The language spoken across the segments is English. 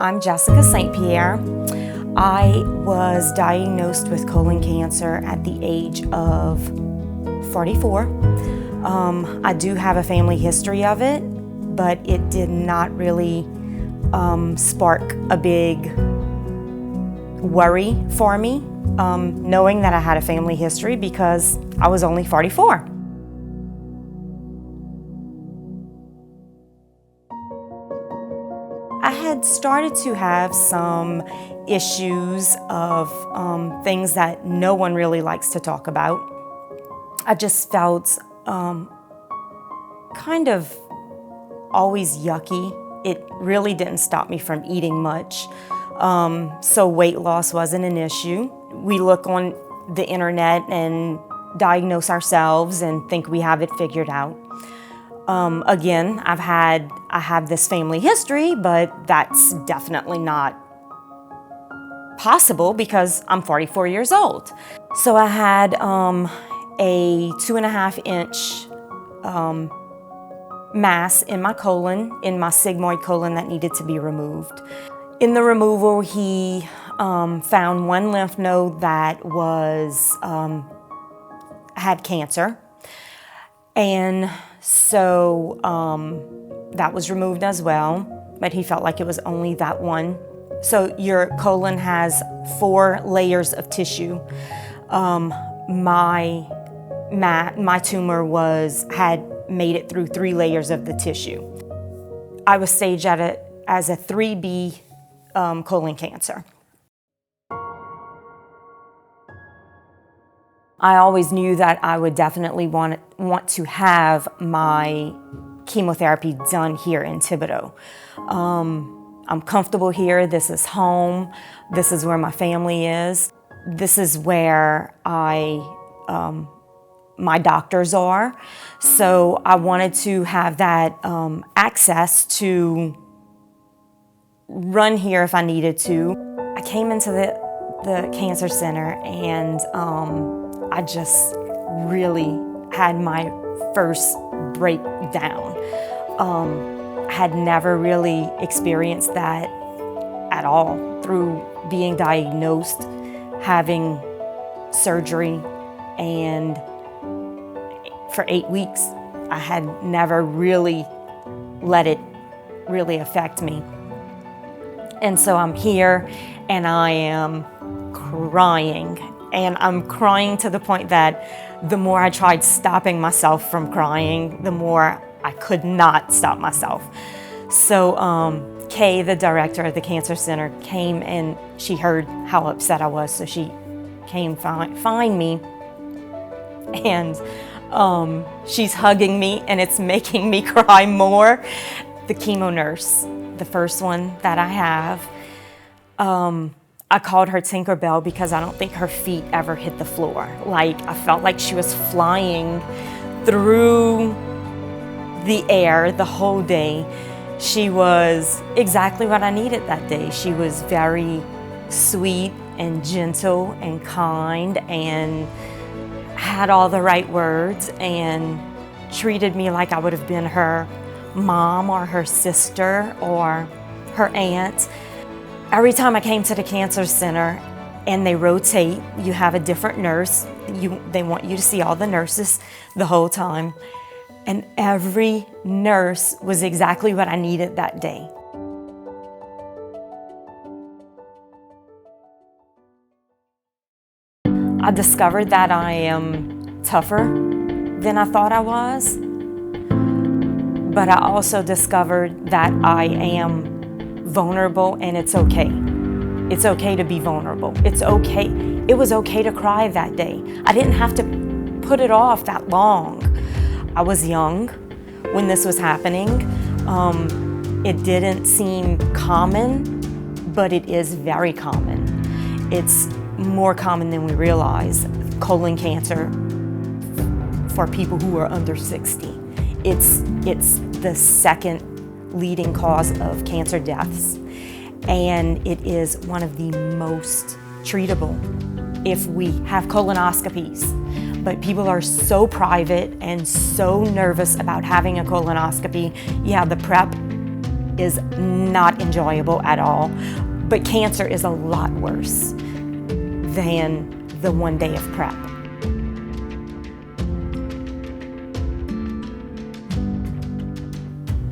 I'm Jessica St. Pierre. I was diagnosed with colon cancer at the age of 44. I do have a family history of it, but it did not really spark a big worry for me, knowing that I had a family history because I was only 44. I had started to have some issues of things that no one really likes to talk about. I just felt kind of always yucky. It really didn't stop me from eating much. So weight loss wasn't an issue. We look on the internet and diagnose ourselves and think we have it figured out. Again, I have this family history, but that's definitely not possible because I'm 44 years old. So I had a 2.5-inch mass in my colon, in my sigmoid colon, that needed to be removed. In the removal, he found one lymph node that was had cancer, and so that was removed as well, but he felt like it was only that one. So your colon has 4 layers of tissue. My tumor had made it through 3 layers of the tissue. I was staged as a 3B colon cancer. I always knew that I would definitely want to have my chemotherapy done here in Thibodaux. I'm comfortable here. This is home. This is where my family is. This is where my doctors are. So I wanted to have that access to run here if I needed to. I came into the cancer center and I just really had my first breakdown. I had never really experienced that at all through being diagnosed, having surgery, and for 8 weeks, I had never really let it really affect me. And so I'm here and I am crying. And I'm crying to the point that the more I tried stopping myself from crying, the more I could not stop myself. So Kay, the director of the cancer center, came and she heard how upset I was, so she came find me, and she's hugging me and it's making me cry more. The chemo nurse, the first one that I have, I called her Tinkerbell because I don't think her feet ever hit the floor. Like, I felt like she was flying through the air the whole day. She was exactly what I needed that day. She was very sweet and gentle and kind and had all the right words and treated me like I would have been her mom or her sister or her aunt. Every time I came to the cancer center, and they rotate, you have a different nurse. They want you to see all the nurses the whole time. And every nurse was exactly what I needed that day. I discovered that I am tougher than I thought I was, but I also discovered that I am vulnerable, and it's okay. It's okay to be vulnerable. It's okay. It was okay to cry that day. I didn't have to put it off that long. I was young when this was happening. It didn't seem common, but it is very common. It's more common than we realize. Colon cancer for people who are under 60. It's the second leading cause of cancer deaths, and it is one of the most treatable if we have colonoscopies. But people are so private and so nervous about having a colonoscopy. You have the prep is not enjoyable at all, but cancer is a lot worse than the 1 day of prep.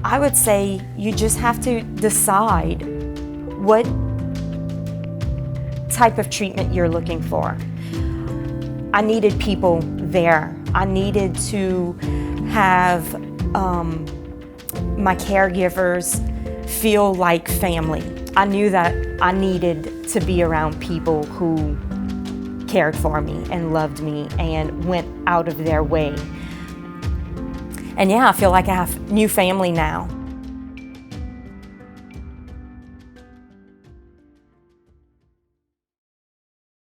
I would say you just have to decide what type of treatment you're looking for. I needed people there. I needed to have my caregivers feel like family. I knew that I needed to be around people who cared for me and loved me and went out of their way. And yeah, I feel like I have new family now.